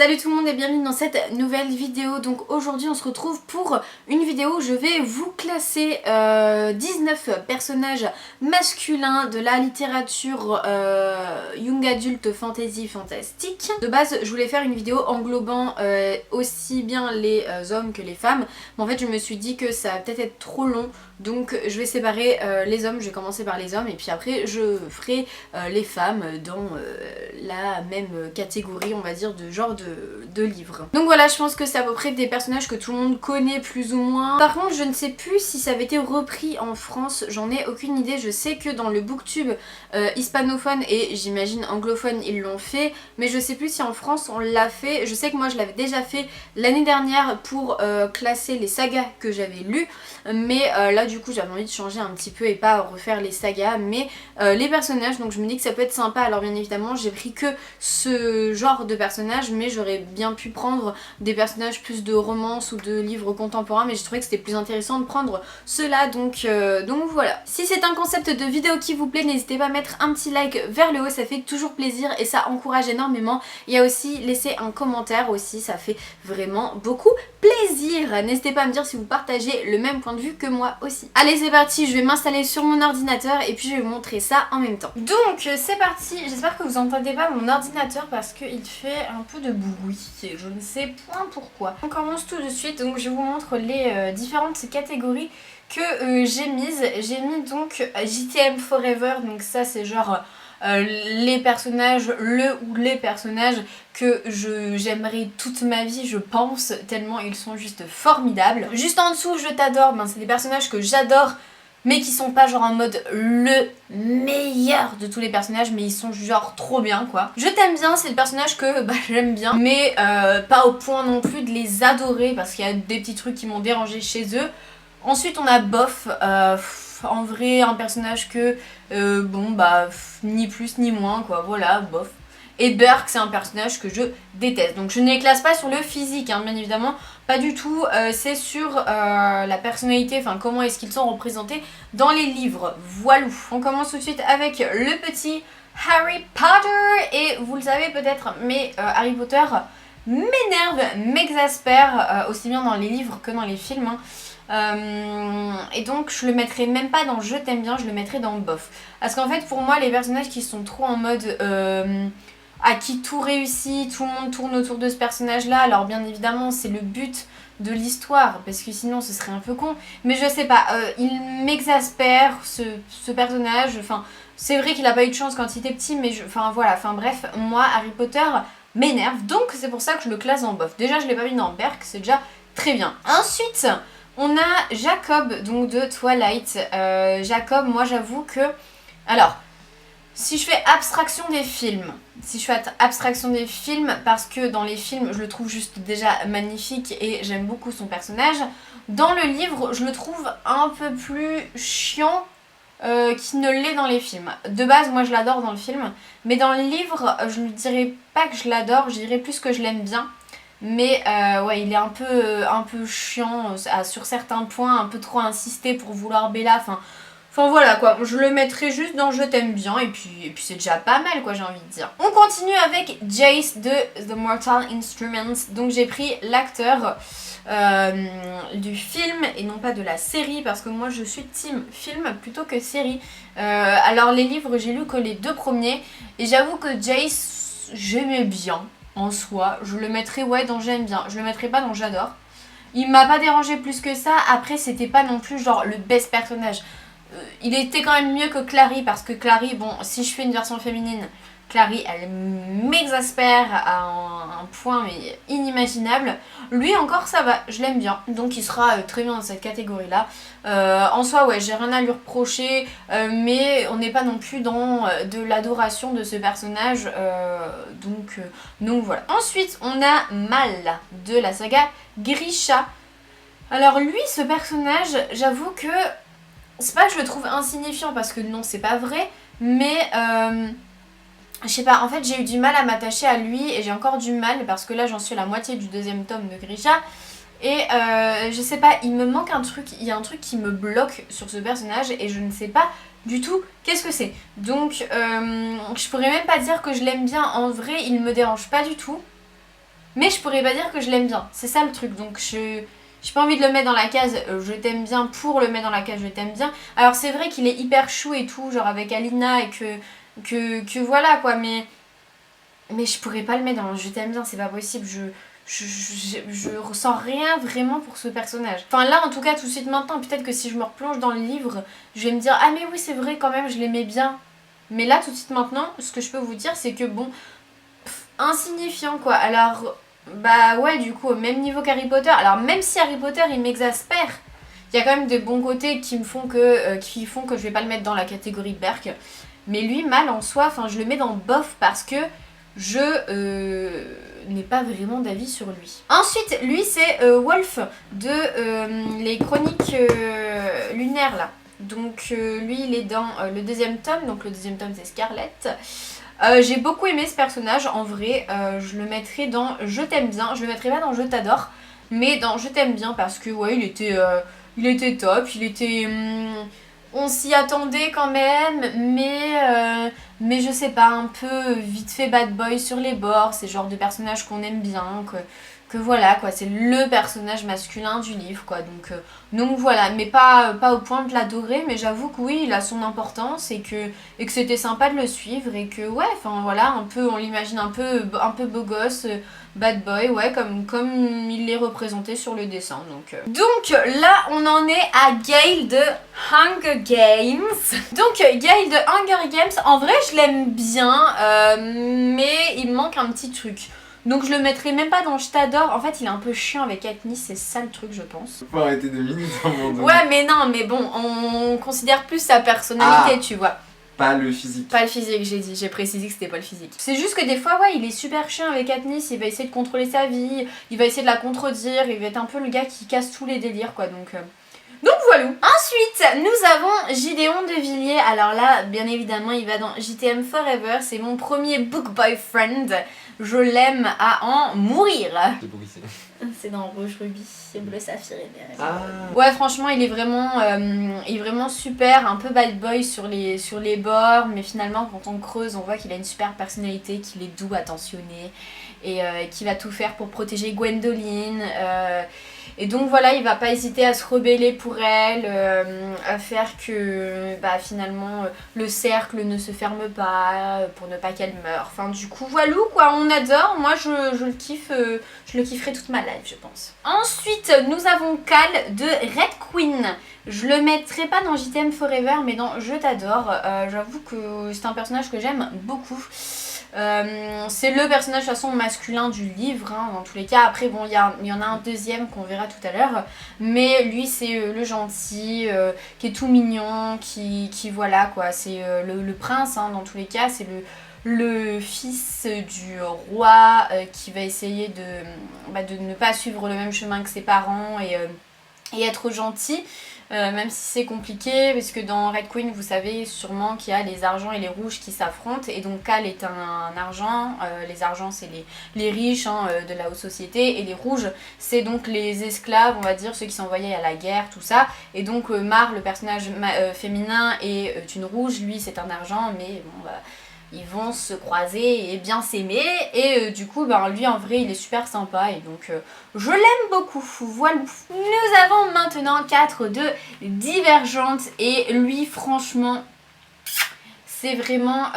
Salut tout le monde et bienvenue dans cette nouvelle vidéo. Donc aujourd'hui on se retrouve pour une vidéo où je vais vous classer 19 personnages masculins de la littérature young adult fantasy fantastique. De base je voulais faire une vidéo englobant aussi bien les hommes que les femmes, mais en fait je me suis dit que ça va peut-être être trop long, donc je vais séparer les hommes. Je vais commencer par les hommes et puis après je ferai les femmes dans la même catégorie, on va dire, de genre de livres. Donc voilà, je pense que c'est à peu près des personnages que tout le monde connaît plus ou moins. Par contre je ne sais plus si ça avait été repris en France, j'en ai aucune idée. Je sais que dans le booktube hispanophone et j'imagine anglophone ils l'ont fait, mais je sais plus si en France on l'a fait. Je sais que moi je l'avais déjà fait l'année dernière pour classer les sagas que j'avais lues, mais là du coup j'avais envie de changer un petit peu et pas refaire les sagas, mais les personnages. Donc je me dis que ça peut être sympa. Alors bien évidemment j'ai pris que ce genre de personnages, mais j'aurais bien pu prendre des personnages plus de romance ou de livres contemporains, mais j'ai trouvé que c'était plus intéressant de prendre ceux-là, donc voilà. Si c'est un concept de vidéo qui vous plaît, n'hésitez pas à mettre un petit like vers le haut, ça fait toujours plaisir et ça encourage énormément. Il y a aussi laisser un commentaire aussi, ça fait vraiment beaucoup plaisir. N'hésitez pas à me dire si vous partagez le même point de vue que moi aussi. Allez c'est parti, je vais m'installer sur mon ordinateur et puis je vais vous montrer ça en même temps. Donc c'est parti, j'espère que vous entendez pas mon ordinateur parce qu'il fait un peu de bruit, je ne sais point pourquoi. On commence tout de suite, donc je vous montre les différentes catégories que j'ai mises. J'ai mis donc JTM Forever, donc ça c'est genre les personnages, le ou les personnages que j'aimerais toute ma vie, je pense, tellement ils sont juste formidables. Juste en dessous, je t'adore, ben, c'est des personnages que j'adore, mais qui sont pas genre en mode le meilleur de tous les personnages, mais ils sont genre trop bien quoi. Je t'aime bien, c'est le personnage que j'aime bien, mais pas au point non plus de les adorer, parce qu'il y a des petits trucs qui m'ont dérangé chez eux. Ensuite on a Bof, en vrai un personnage que ni plus ni moins quoi, voilà, bof. Et Burke c'est un personnage que je déteste, donc je ne les classe pas sur le physique hein, bien évidemment, pas du tout, c'est sur la personnalité, enfin comment est-ce qu'ils sont représentés dans les livres, voilà. On commence tout de suite avec le petit Harry Potter, et vous le savez peut-être, mais Harry Potter m'énerve, m'exaspère, aussi bien dans les livres que dans les films hein. Et donc je le mettrai même pas dans Je t'aime bien, je le mettrai dans Bof. Parce qu'en fait pour moi les personnages qui sont trop en mode à qui tout réussit, tout le monde tourne autour de ce personnage là, alors bien évidemment c'est le but de l'histoire parce que sinon ce serait un peu con, mais je sais pas, il m'exaspère ce personnage. Enfin c'est vrai qu'il a pas eu de chance quand il était petit, mais bref, moi Harry Potter m'énerve, donc c'est pour ça que je le classe en Bof. Déjà je l'ai pas mis dans Berk, c'est déjà très bien. Ensuite on a Jacob, donc de Twilight. Jacob, moi j'avoue que... Alors, si je fais abstraction des films, parce que dans les films je le trouve juste déjà magnifique et j'aime beaucoup son personnage, dans le livre je le trouve un peu plus chiant qu'il ne l'est dans les films. De base moi je l'adore dans le film, mais dans le livre je ne dirais pas que je l'adore, je dirais plus que je l'aime bien. Mais ouais, il est un peu chiant sur certains points, un peu trop insisté pour vouloir Bella, enfin voilà quoi, je le mettrai juste dans Je t'aime bien et puis c'est déjà pas mal quoi, j'ai envie de dire. On continue avec Jace de The Mortal Instruments, donc j'ai pris l'acteur du film et non pas de la série, parce que moi je suis team film plutôt que série. Alors les livres j'ai lu que les 2 premiers et j'avoue que Jace j'aimais bien. En soi, je le mettrais ouais dans j'aime bien, je le mettrais pas dans j'adore. Il m'a pas dérangé plus que ça, après c'était pas non plus genre le best personnage. Il était quand même mieux que Clary, parce que Clary, bon si je fais une version féminine, Clary elle m'exaspère à un point mais inimaginable. Lui encore ça va, je l'aime bien, donc il sera très bien dans cette catégorie là. En soi ouais, j'ai rien à lui reprocher, mais on n'est pas non plus dans de l'adoration de ce personnage, donc voilà. Ensuite on a Mal de la saga Grisha. Alors lui ce personnage, j'avoue que c'est pas que je le trouve insignifiant, parce que non c'est pas vrai, mais je sais pas, en fait j'ai eu du mal à m'attacher à lui et j'ai encore du mal parce que là j'en suis à la moitié du 2e tome de Grisha. Et je sais pas, il me manque un truc, il y a un truc qui me bloque sur ce personnage et je ne sais pas du tout qu'est-ce que c'est. Donc je pourrais même pas dire que je l'aime bien, en vrai il me dérange pas du tout. mais je pourrais pas dire que je l'aime bien. C'est ça le truc, donc j'ai pas envie de le mettre dans la case je t'aime bien pour le mettre dans la case je t'aime bien. Alors c'est vrai qu'il est hyper chou et tout, genre avec Alina et que voilà quoi, mais je pourrais pas le mettre dans je t'aime bien, c'est pas possible, je ressens rien vraiment pour ce personnage. Enfin là en tout cas tout de suite maintenant, peut-être que si je me replonge dans le livre, je vais me dire ah mais oui c'est vrai quand même je l'aimais bien. Mais là tout de suite maintenant, ce que je peux vous dire c'est que bon, insignifiant quoi. Alors bah ouais du coup au même niveau qu'Harry Potter. Alors même si Harry Potter il m'exaspère, il y a quand même des bons côtés qui font que je vais pas le mettre dans la catégorie Berk. Mais lui mal en soi, enfin je le mets dans bof parce que je n'ai pas vraiment d'avis sur lui. Ensuite, lui c'est Wolf de les chroniques lunaires là. Donc lui il est dans le deuxième tome, donc le deuxième tome c'est Scarlett. J'ai beaucoup aimé ce personnage, en vrai, je le mettrais dans Je t'aime bien, je le mettrais pas dans Je t'adore, mais dans Je t'aime bien parce que ouais il était top, il était... on s'y attendait quand même, mais je sais pas, un peu vite fait bad boy sur les bords, c'est le genre de personnage qu'on aime bien, que voilà quoi, c'est le personnage masculin du livre quoi, donc voilà, mais pas au point de l'adorer, mais j'avoue que oui, il a son importance et que c'était sympa de le suivre et que ouais, enfin voilà, un peu, on l'imagine un peu beau gosse, bad boy, ouais, comme il est représenté sur le dessin. Donc là, on en est à Gale de Hunger Games. Donc Gale de Hunger Games, en vrai, je l'aime bien, mais il me manque un petit truc. Donc je le mettrai même pas dans Je t'adore. En fait, il est un peu chiant avec Katniss, c'est ça le truc, je pense. Faut arrêter 2 minutes à un moment donné. Ouais, mais non, mais bon, on considère plus sa personnalité, tu vois. Pas le physique. Pas le physique, j'ai précisé que c'était pas le physique. C'est juste que des fois, ouais, il est super chiant avec Katniss, il va essayer de contrôler sa vie, il va essayer de la contredire, il va être un peu le gars qui casse tous les délires, quoi, donc voilà. Ensuite, nous avons Gideon de Villiers. Alors là, bien évidemment, il va dans JTM Forever. C'est mon premier book boyfriend. Je l'aime à en mourir. C'est dans Rouge Rubis, c'est Bleu Saphir et Vert. Ah. Ouais, franchement, il est vraiment super, un peu bad boy sur les bords, mais finalement, quand on creuse, on voit qu'il a une super personnalité, qu'il est doux, attentionné, et qu'il va tout faire pour protéger Gwendoline. Et donc voilà, il va pas hésiter à se rebeller pour elle, à faire que finalement le cercle ne se ferme pas, pour ne pas qu'elle meure. Enfin du coup voilà quoi, on adore, moi je le kiffe, je le kifferai toute ma life je pense. Ensuite nous avons Cal de Red Queen. Je le mettrai pas dans JTM Forever mais dans Je t'adore, j'avoue que c'est un personnage que j'aime beaucoup. C'est le personnage de toute façon masculin du livre hein, dans tous les cas. Après bon il y en a un deuxième qu'on verra tout à l'heure, mais lui c'est le gentil qui est tout mignon, qui voilà quoi, c'est le prince hein, dans tous les cas, c'est le fils du roi qui va essayer de ne pas suivre le même chemin que ses parents et être gentil. Même si c'est compliqué, parce que dans Red Queen, vous savez sûrement qu'il y a les argents et les rouges qui s'affrontent, et donc Cal est un argent, les argents c'est les riches hein, de la haute société, et les rouges c'est donc les esclaves, on va dire, ceux qui s'envoyaient à la guerre, tout ça, et donc Mar, le personnage féminin, est une rouge, lui c'est un argent, mais bon ils vont se croiser et bien s'aimer et du coup lui en vrai il est super sympa et donc je l'aime beaucoup, voilà. Nous avons maintenant 4 de Divergente et lui franchement c'est vraiment,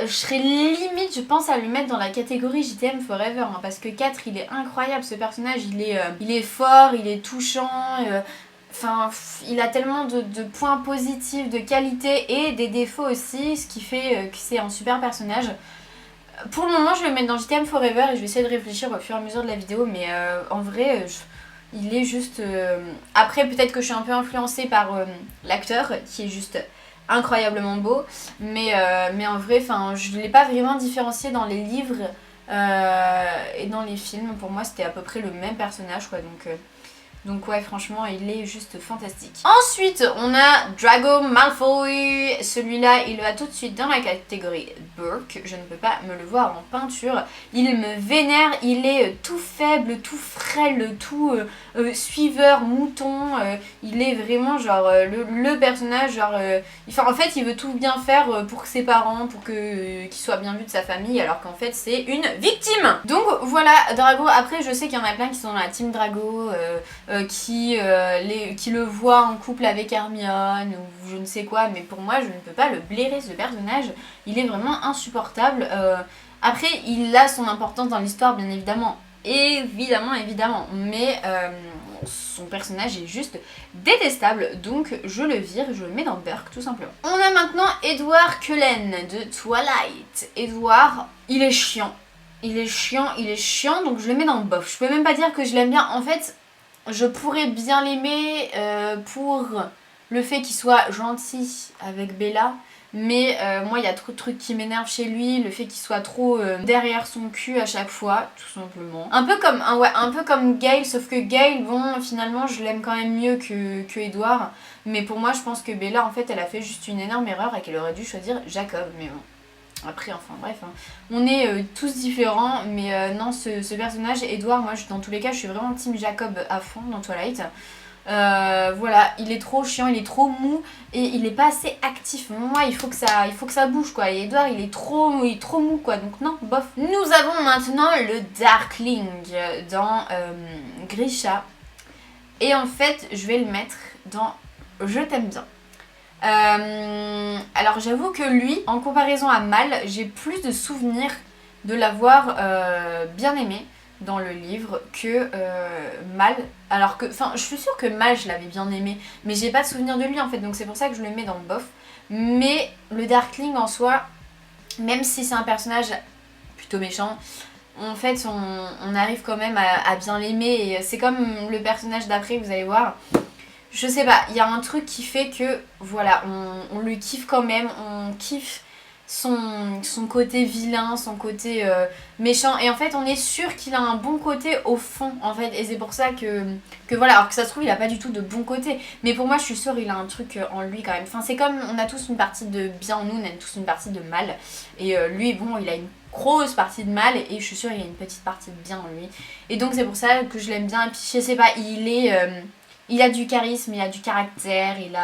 je serais limite je pense à le mettre dans la catégorie JTM Forever hein, parce que 4 il est incroyable ce personnage, il est fort, il est touchant, enfin, il a tellement de points positifs, de qualités et des défauts aussi, ce qui fait que c'est un super personnage. Pour le moment, je vais le mettre dans JTM Forever et je vais essayer de réfléchir au fur et à mesure de la vidéo, mais en vrai, il est juste... Après, peut-être que je suis un peu influencée par l'acteur, qui est juste incroyablement beau, mais en vrai, je ne l'ai pas vraiment différencié dans les livres et dans les films. Pour moi, c'était à peu près le même personnage, quoi, donc... Donc ouais, franchement, il est juste fantastique. Ensuite, on a Drago Malfoy. Celui-là, il va tout de suite dans la catégorie Burke. Je ne peux pas me le voir en peinture. Il me vénère, il est tout faible, tout frêle, tout suiveur, mouton. Il est vraiment genre le personnage, genre... en fait, il veut tout bien faire pour ses parents, pour qu'il soit bien vu de sa famille, alors qu'en fait, c'est une victime. Donc voilà, Drago. Après, je sais qu'il y en a plein qui sont dans la team Drago, qui le voit en couple avec Hermione ou je ne sais quoi, mais pour moi je ne peux pas le blairer, ce personnage, il est vraiment insupportable. Après il a son importance dans l'histoire bien évidemment, mais son personnage est juste détestable, donc je le vire, je le mets dans Burke tout simplement. On a maintenant Edward Cullen de Twilight. Edward, il est chiant, donc je le mets dans bof. Je peux même pas dire que je l'aime bien, en fait. Je pourrais bien l'aimer pour le fait qu'il soit gentil avec Bella, mais moi il y a trop de trucs qui m'énervent chez lui, le fait qu'il soit trop derrière son cul à chaque fois, tout simplement. Un peu comme Gale, sauf que Gale, bon, finalement je l'aime quand même mieux que Edward, mais pour moi je pense que Bella en fait elle a fait juste une énorme erreur et qu'elle aurait dû choisir Jacob, mais bon. Après, enfin bref, hein. On est tous différents, mais non, ce personnage, Edward, moi dans tous les cas, je suis vraiment team Jacob à fond dans Twilight. Voilà, il est trop chiant, il est trop mou et il est pas assez actif. Moi, il faut que ça bouge quoi. Et Edward, il est trop mou quoi. Donc non, bof. Nous avons maintenant le Darkling dans Grisha. Et en fait, je vais le mettre dans Je t'aime bien. Alors j'avoue que lui, en comparaison à Mal, j'ai plus de souvenirs de l'avoir bien aimé dans le livre que Mal. Alors que, enfin, je suis sûre que Mal je l'avais bien aimé, mais j'ai pas de souvenir de lui en fait, donc c'est pour ça que je le mets dans le bof. Mais le Darkling en soi, même si c'est un personnage plutôt méchant, en fait on arrive quand même à bien l'aimer, et c'est comme le personnage d'après, vous allez voir. Je sais pas, il y a un truc qui fait que, voilà, on le kiffe quand même, on kiffe son côté vilain, son côté méchant, et en fait on est sûr qu'il a un bon côté au fond, en fait, et c'est pour ça que voilà, alors que ça se trouve il a pas du tout de bon côté, mais pour moi je suis sûre il a un truc en lui quand même. Enfin c'est comme, on a tous une partie de bien en nous, on a tous une partie de mal, et lui bon il a une grosse partie de mal, et je suis sûre il a une petite partie de bien en lui, et donc c'est pour ça que je l'aime bien. Et puis je sais pas, il a du charisme, il a du caractère, il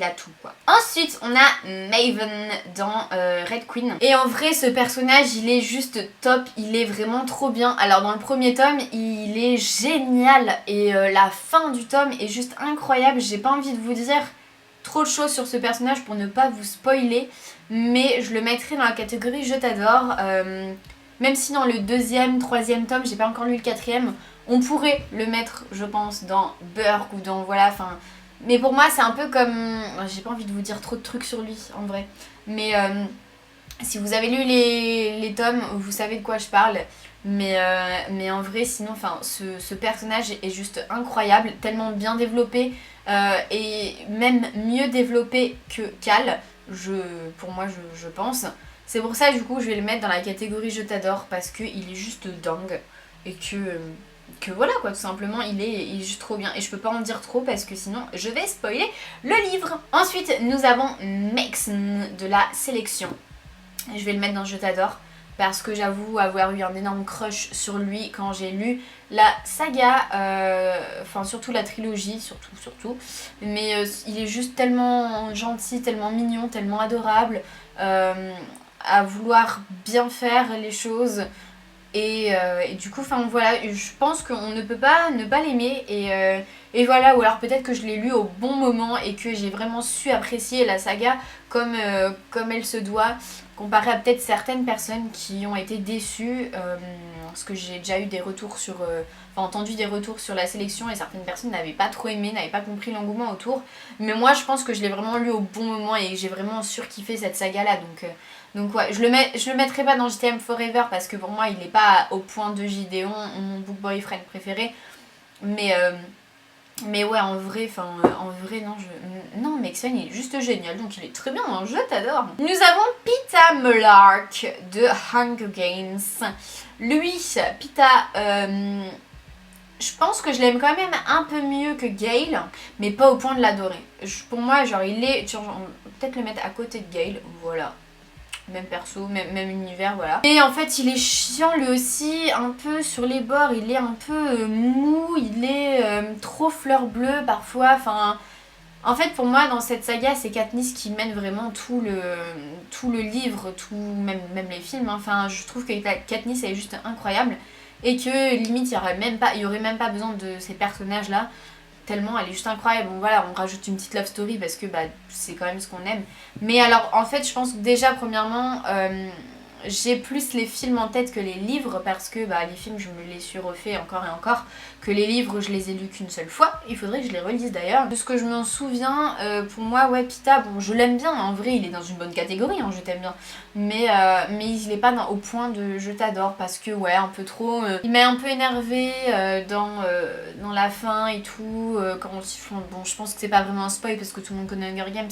a tout quoi. Ensuite on a Maven dans Red Queen. Et en vrai ce personnage il est juste top, il est vraiment trop bien. Alors dans le premier tome il est génial, et la fin du tome est juste incroyable. J'ai pas envie de vous dire trop de choses sur ce personnage pour ne pas vous spoiler, mais je le mettrai dans la catégorie Je t'adore. Même si dans le deuxième, troisième tome, j'ai pas encore lu le quatrième, on pourrait le mettre, je pense, dans Burke ou dans, voilà, enfin... Mais pour moi, c'est un peu comme... J'ai pas envie de vous dire trop de trucs sur lui, en vrai. Mais si vous avez lu les tomes, vous savez de quoi je parle. Mais en vrai, sinon, enfin, ce personnage est juste incroyable, tellement bien développé, et même mieux développé que Cal, pour moi, je pense. C'est pour ça, du coup, je vais le mettre dans la catégorie Je t'adore, parce qu'il est juste dingue, et que voilà quoi, tout simplement il est juste trop bien, et je peux pas en dire trop parce que sinon je vais spoiler le livre. Ensuite nous avons Mason de la sélection. Je vais le mettre dans Je t'adore parce que j'avoue avoir eu un énorme crush sur lui quand j'ai lu la saga, enfin surtout la trilogie, surtout, mais il est juste tellement gentil, tellement mignon, tellement adorable, à vouloir bien faire les choses. Et du coup, enfin voilà, je pense qu'on ne peut pas ne pas l'aimer, et voilà, ou alors peut-être que je l'ai lu au bon moment et que j'ai vraiment su apprécier la saga comme elle se doit, comparé à peut-être certaines personnes qui ont été déçues, parce que j'ai déjà eu des retours entendu des retours sur la sélection, et certaines personnes n'avaient pas trop aimé, n'avaient pas compris l'engouement autour, mais moi je pense que je l'ai vraiment lu au bon moment et j'ai vraiment surkiffé cette saga là, donc ouais, je le mettrai pas dans JTM Forever parce que pour moi il est pas au point de Gideon, mon book boyfriend préféré, mais ouais, en vrai non, Maxon il est juste génial, donc il est très bien, hein, je t'adore. Nous avons Peeta Mellark de Hunger Games. Lui, Peeta, je pense que je l'aime quand même un peu mieux que Gale, mais pas au point de l'adorer. Pour moi, genre, il est... Peut-être le mettre à côté de Gale, voilà. Même perso, même univers, voilà. Et en fait, il est chiant lui aussi, un peu sur les bords, il est un peu mou, il est trop fleur bleue parfois, enfin... En fait, pour moi, dans cette saga, c'est Katniss qui mène vraiment tout le livre, même les films. Hein. Enfin, je trouve que Katniss est juste incroyable et que limite, il y aurait même pas besoin de ces personnages-là. Tellement elle est juste incroyable. Bon voilà, on rajoute une petite love story parce que bah, c'est quand même ce qu'on aime. Mais alors, en fait, je pense que déjà, premièrement, j'ai plus les films en tête que les livres parce que bah, les films, je me les suis refait encore et encore. Que les livres, je les ai lus qu'une seule fois. Il faudrait que je les relise d'ailleurs. De ce que je m'en souviens, pour moi, ouais, Pita, bon, je l'aime bien. En vrai, il est dans une bonne catégorie, hein, je t'aime bien. Mais il est pas au point de je t'adore parce que, ouais, un peu trop. Il m'a un peu énervé dans la fin et tout. Quand ils font. Bon, je pense que c'est pas vraiment un spoil parce que tout le monde connaît Hunger Games.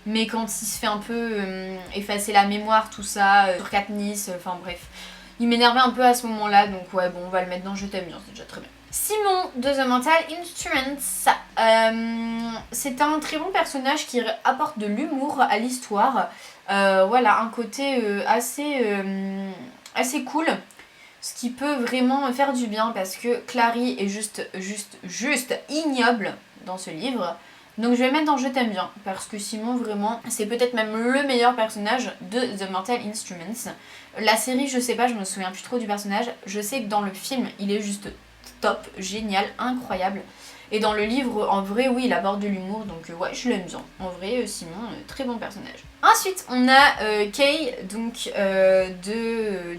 Mais quand il se fait un peu effacer la mémoire, tout ça, sur Katniss, enfin bref. Il m'énervait un peu à ce moment-là, donc ouais, bon, on va le mettre dans Je t'aime bien, c'est déjà très bien. Simon de The Mental Instruments, c'est un très bon personnage qui apporte de l'humour à l'histoire. Voilà, un côté assez cool, ce qui peut vraiment faire du bien parce que Clary est juste ignoble dans ce livre. Donc je vais le mettre dans Je t'aime bien parce que Simon vraiment c'est peut-être même le meilleur personnage de The Mental Instruments. La série je sais pas, je me souviens plus trop du personnage. Je sais que dans le film il est juste top, génial, incroyable. Et dans le livre, en vrai, oui, il aborde de l'humour, donc ouais, je l'aime bien. En vrai, Simon, très bon personnage. Ensuite, on a Kay, donc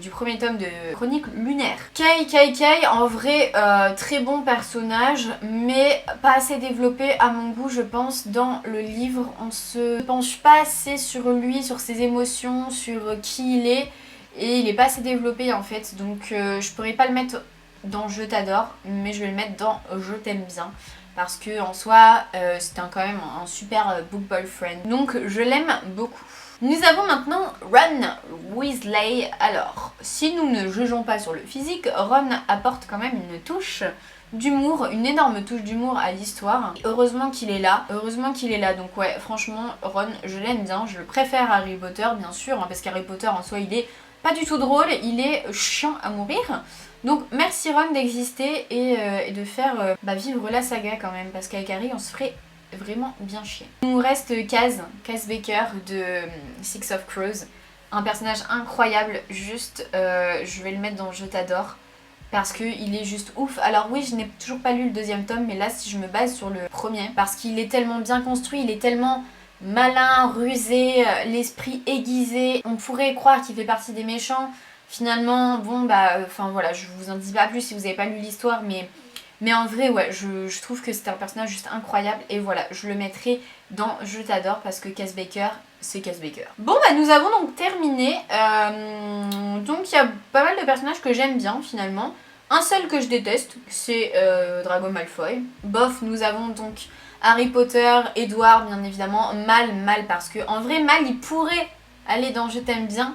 du premier tome de Chronique Lunaire. Kay, en vrai, très bon personnage, mais pas assez développé à mon goût, je pense. Dans le livre, on se penche pas assez sur lui, sur ses émotions, sur qui il est, et il est pas assez développé en fait, donc je pourrais pas le mettre dans Je t'adore, mais je vais le mettre dans Je t'aime bien parce que en soi c'était quand même un super book boyfriend, donc je l'aime beaucoup. Nous avons maintenant Ron Weasley. Alors, si nous ne jugeons pas sur le physique, Ron apporte quand même une touche d'humour, une énorme touche d'humour à l'histoire. Heureusement qu'il est là, donc ouais, franchement, Ron, je l'aime bien, je le préfère à Harry Potter, bien sûr, hein, parce qu'Harry Potter en soi, il est pas du tout drôle, il est chiant à mourir. Donc merci Ron d'exister et de faire vivre la saga quand même, parce qu'avec Harry, on se ferait vraiment bien chier. Il nous reste Kaz Baker de Six of Crows, un personnage incroyable, juste, je vais le mettre dans Je t'adore. Parce qu'il est juste ouf. Alors oui, je n'ai toujours pas lu le deuxième tome, mais là si je me base sur le premier, parce qu'il est tellement bien construit, il est tellement malin, rusé, l'esprit aiguisé. On pourrait croire qu'il fait partie des méchants. Finalement, bon enfin voilà, je vous en dis pas plus si vous n'avez pas lu l'histoire, mais en vrai, ouais, je trouve que c'est un personnage juste incroyable. Et voilà, je le mettrai dans Je t'adore parce que Kaz Baker, c'est Kaz Baker. Bon nous avons donc terminé. Donc il y a pas mal de personnages que j'aime bien finalement. Un seul que je déteste, c'est Drago Malfoy. Bof, nous avons donc Harry Potter, Edward bien évidemment. Mal parce que en vrai Mal il pourrait aller dans Je t'aime bien.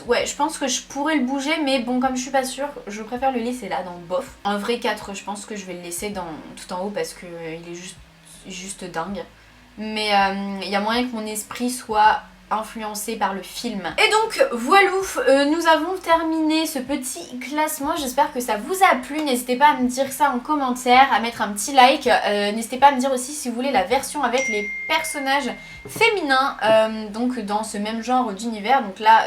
Ouais, je pense que je pourrais le bouger, mais bon, comme je suis pas sûre, je préfère le laisser là, dans bof. En vrai 4, je pense que je vais le laisser tout en haut parce que il est juste dingue. Mais il y a moyen que mon esprit soit influencé par le film. Et donc voilà, nous avons terminé ce petit classement. J'espère que ça vous a plu. N'hésitez pas à me dire ça en commentaire, à mettre un petit like. N'hésitez pas à me dire aussi si vous voulez la version avec les personnages féminins, donc dans ce même genre d'univers. Donc là,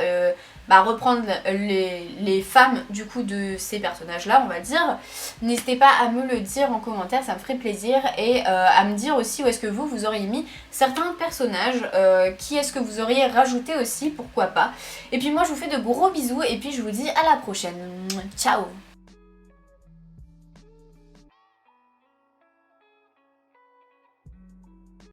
reprendre les femmes du coup de ces personnages là, on va dire. N'hésitez pas à me le dire en commentaire, ça me ferait plaisir, et à me dire aussi où est-ce que vous auriez mis certains personnages, qui est-ce que vous auriez rajouté aussi, pourquoi pas. Et puis moi je vous fais de gros bisous et puis je vous dis à la prochaine. Ciao.